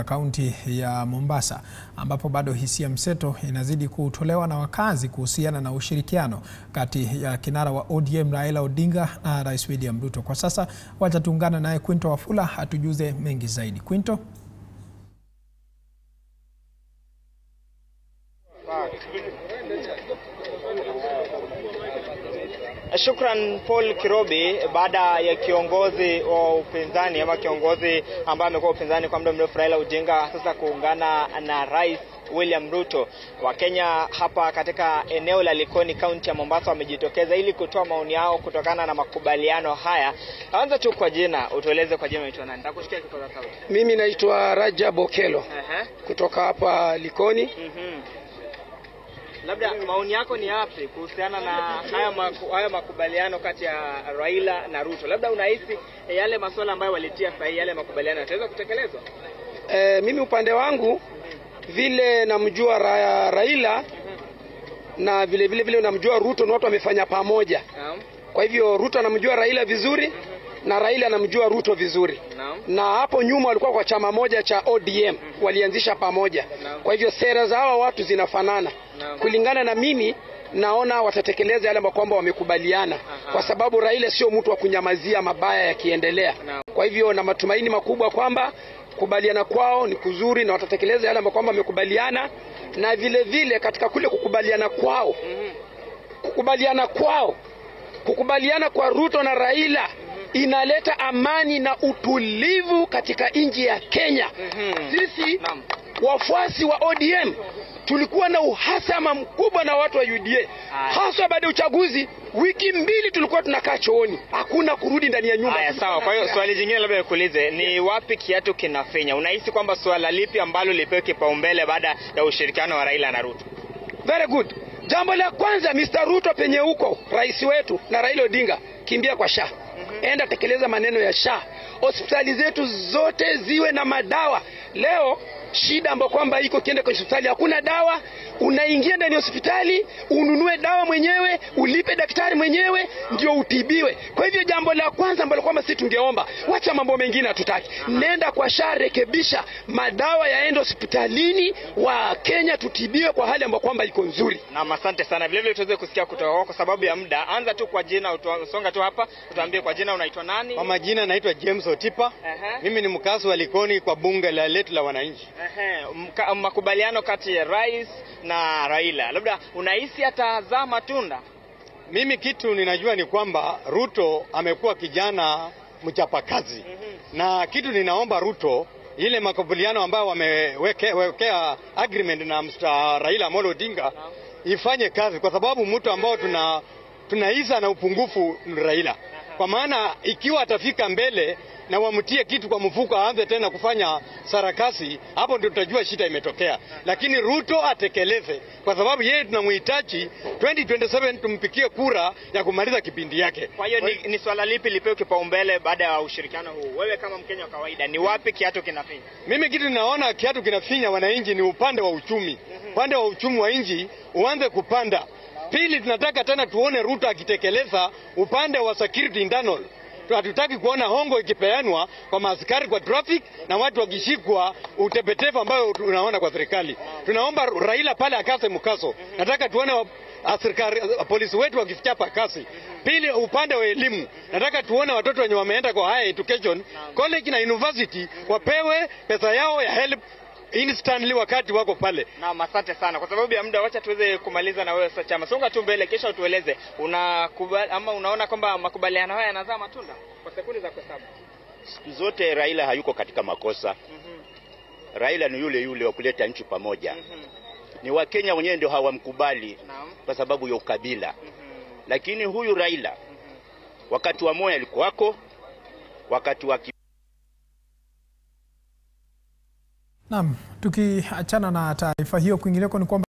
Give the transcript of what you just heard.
kaunti ya Mombasa, ambapo bado hisia mseto inazidi kutolewa na wakazi kuhusiana na ushirikiano kati ya kinara wa ODM Raila Odinga na Rais William Ruto. Kwa sasa wacha tuungane naye Quinto Wafula atujuze mengi zaidi. Quinto. Shukran Paul Kirobi. Baada ya kiongozi wa upinzani ama kiongozi ambaye amekuwa upinzani kwa muda mrefu Raila Odinga sasa kuungana na Rais William Ruto, Wakenya hapa katika eneo la Likoni, kaunti ya Mombasa, wamejitokeza ili kutoa maoni yao kutokana na makubaliano haya. Anza tu kwa jina, utueleze kwa jina unaitwa nani? Nitakusikia kipaza sauti. Mimi naitwa Rajab Okelo. Kutoka hapa Likoni. Labda maoni yako ni yapi kuhusiana na haya makubaliano kati ya Raila na Ruto? Labda unahisi yale masuala ambayo walitia sahihi, yale makubaliano yataweza kutekelezwa? Mimi upande wangu vile namjua Raila na vile namjua Ruto, na watu wamefanya pamoja. Kwa hivyo Ruto anamjua Raila vizuri na Raila anamjua Ruto vizuri. Na hapo nyuma walikuwa kwa chama moja cha ODM, walianzisha pamoja. Kwa hivyo sera za hawa watu zinafanana. Kulingana na mimi naona watatekeleza yale kwamba wamekubaliana, kwa sababu Raila sio mtu wa kunyamazia mabaya yakiendelea. Kwa hivyo na matumaini makubwa kwamba kubaliana kwao ni kuzuri na watatekeleza yale kwamba wamekubaliana. Na vile katika kule kukubaliana kwa Ruto na Raila inaleta amani na utulivu katika nchi ya Kenya. Sisi wafuasi wa ODM tulikuwa na uhasama mkubwa na watu wa UDA. Hasa baada ya uchaguzi, wiki mbili tulikuwa tunakaa chooni, hakuna kurudi ndani ya nyumba. Sawa. Kwa hiyo swali jingine labda nikuulize, ni wapi kiatu kinafinya? Unahisi kwamba swala lipi ambalo lipewe kipaumbele baada ya ushirikiano wa Raila na Ruto? Very good. Jambo la kwanza, Mr. Ruto penye huko, rais wetu na Raila Odinga, kimbia kwa SHA. Enda tekeleza maneno ya SHA. Hospitali zetu zote ziwe na madawa. Leo shida ambayo kwamba iko, kienda kwa hospitali hakuna dawa, unaingia ndani ya hospitali ununue dawa mwenyewe, ulipe daktari mwenyewe ndio utibiwe. Kwa hivyo jambo la kwanza ambalo kwamba sisi tungeomba, wacha mambo mengine hatutaki. Nenda kwa SHA, rekebisha madawa yaende hospitalini, wa Kenya tutibiwe kwa hali ambayo kwamba iko nzuri. Na asante sana. Vile vile tuweze kusikia kutoka kwako kwa sababu ya muda. Anza tu kwa jina, usonga tu hapa, utuambie kwa jina unaitwa nani? Kwa majina naitwa James Otipa. Mimi ni mkazi wa Likoni kwa bunge la letu la wananchi. Makubaliano kati ya Rais na Raila, labda unahisi atazaa matunda? Mimi kitu ninajua ni kwamba Ruto amekuwa kijana mchapakazi. Na kitu ninaomba Ruto, ile makubaliano ambayo wamewekea agreement na Mr. Raila Amolo Odinga ifanye kazi, kwa sababu mtu ambao tunaiza na upungufu ni Raila. Kwa maana ikiwa atafika mbele na wamtie kitu kwa mfuko aanze tena kufanya sarakasi, hapo ndio tutajua shida imetokea. Lakini Ruto atekeleze, kwa sababu yeye tunamhitaji 2027 tumpikie kura ya kumaliza kipindi yake. Kwa hiyo ni swala lipi lipewe kipaumbele baada ya ushirikiano huu? Wewe kama Mkenya wa kawaida, ni wapi kiatu kinafinya? Mimi kitu ninaona kiatu kinafinya wananchi ni upande wa uchumi. Upande wa uchumi wa nchi uanze kupanda. Pili, tunataka tena tuone Ruto akitekeleza upande wa security internal. Hatutaki kuona hongo ikipeanwa kwa maaskari kwa traffic na watu wakishikwa utepetevu ambayo tunaona kwa serikali. Tunaomba Raila pale akase mkaso. Nataka tuone askari polisi wetu wakichapa kasi. Pili, upande wa elimu, nataka tuone watoto wenye wameenda kwa higher education, college na university wapewe pesa yao ya help instantly wakati wako pale. Na asante sana. Kwa sababu ya muda, wacha tuweze kumaliza na wewe sasa chama. Songa tu mbele kisha utueleze unaona kwamba makubaliano haya yanazaa matunda kwa sekunde za kuhesabu. Siku zote Raila hayuko katika makosa. Raila ni yule wa kuleta nchi pamoja. Ni Wakenya wenyewe ndio hawamkubali kwa sababu ya ukabila. Lakini huyu Raila wakati wa Moi alikuwako, wakati wa Naam, tukiachana na taarifa hiyo, kwingineko ni kwamba